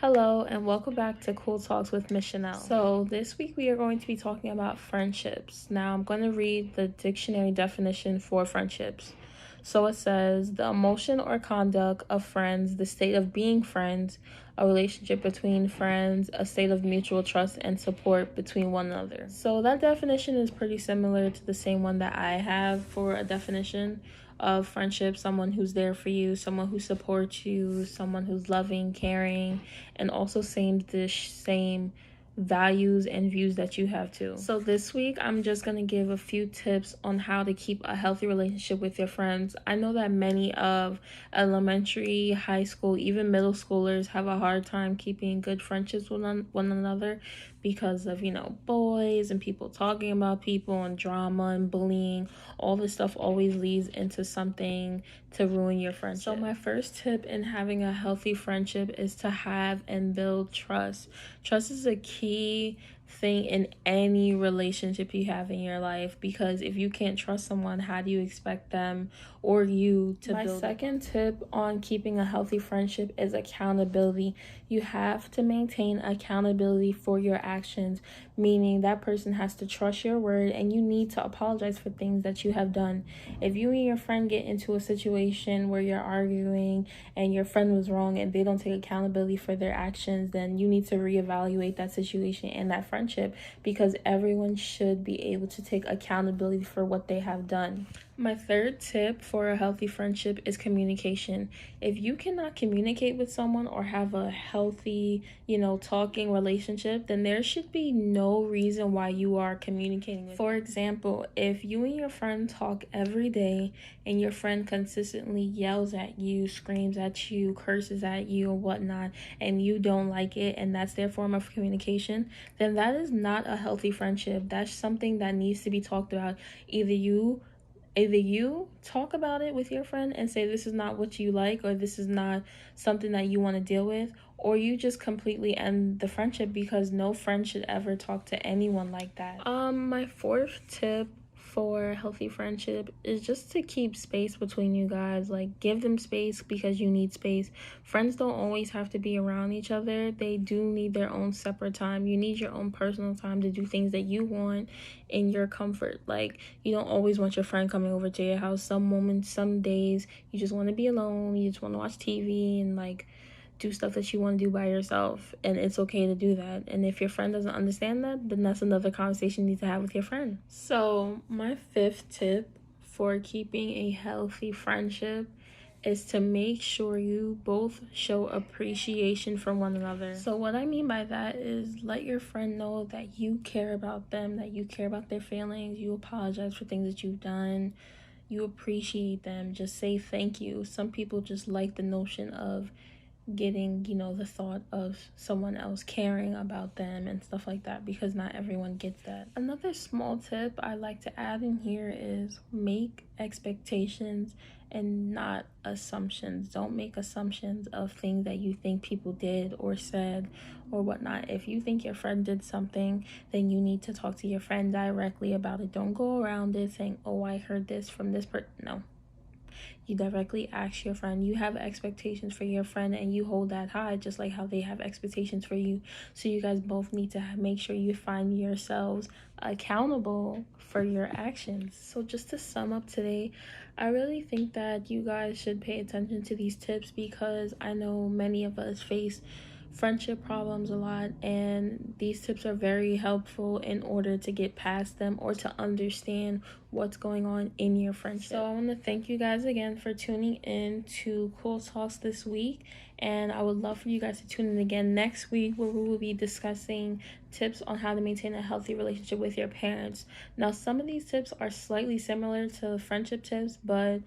Hello and welcome back to Cool Talks with Miss Shenell. So this week we are going to be talking about friendships. Now I'm going to read the dictionary definition for friendships. So it says the emotion or conduct of friends, the state of being friends, a relationship between friends, a state of mutual trust and support between one another. So that definition is pretty similar to the same one that I have for a definition of friendship: someone who's there for you, someone who supports you, someone who's loving, caring, and also same values and views that you have too. So this week I'm just going to give a few tips on how to keep a healthy relationship with your friends. I know that many of elementary, high school, even middle schoolers have a hard time keeping good friendships with one another because of, boys and people talking about people and drama and bullying. All this stuff always leads into something to ruin your friendship. So my first tip in having a healthy friendship is to have and build trust. Trust is a key thing in any relationship you have in your life, because if you can't trust someone, how do you expect them or you to build it? My second tip on keeping a healthy friendship is accountability. You have to maintain accountability for your actions, meaning that person has to trust your word and you need to apologize for things that you have done. If you and your friend get into a situation where you're arguing and your friend was wrong and they don't take accountability for their actions, then you need to reevaluate that situation and that friendship, because everyone should be able to take accountability for what they have done. My third tip for a healthy friendship is communication. If you cannot communicate with someone or have a healthy, talking relationship, then there should be no reason why you are communicating with them. For example, if you and your friend talk every day and your friend consistently yells at you, screams at you, curses at you, or whatnot, and you don't like it, and that's their form of communication, then that is not a healthy friendship. That's something that needs to be talked about. Either you talk about it with your friend and say this is not what you like, or this is not something that you want to deal with, or you just completely end the friendship, because no friend should ever talk to anyone like that. My fourth tip for healthy friendship is just to keep space between you guys. Like, give them space because you need space. Friends don't always have to be around each other. They do need their own separate time. You need your own personal time to do things that you want in your comfort. Like, you don't always want your friend coming over to your house. Some moments, some days, you just want to be alone. You just want to watch TV and do stuff that you want to do by yourself, and it's okay to do that. And if your friend doesn't understand that, then that's another conversation you need to have with your friend. So my fifth tip for keeping a healthy friendship is to make sure you both show appreciation for one another. So what I mean by that is, let your friend know that you care about them, that you care about their feelings, you apologize for things that you've done, you appreciate them. Just say thank you. Some people just like the notion of getting, the thought of someone else caring about them and stuff like that, because not everyone gets that. Another small tip I like to add in here is make expectations and not assumptions. Don't make assumptions of things that you think people did or said or whatnot. If you think your friend did something, then you need to talk to your friend directly about it. Don't go around it saying, oh, I heard this from this person. No. You directly ask your friend. You have expectations for your friend and you hold that high, just like how they have expectations for you. So you guys both need to make sure you find yourselves accountable for your actions. So just to sum up today, I really think that you guys should pay attention to these tips, because I know many of us face friendship problems a lot, and these tips are very helpful in order to get past them or to understand what's going on in your friendship. So I want to thank you guys again for tuning in to Cool Talks this week, and I would love for you guys to tune in again next week, where we will be discussing tips on how to maintain a healthy relationship with your parents. Now, some of these tips are slightly similar to friendship tips, but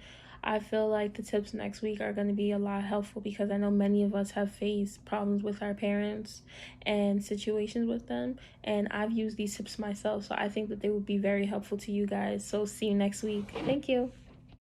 I feel like the tips next week are going to be a lot helpful, because I know many of us have faced problems with our parents and situations with them, and I've used these tips myself, so I think that they would be very helpful to you guys. So see you next week. Thank you.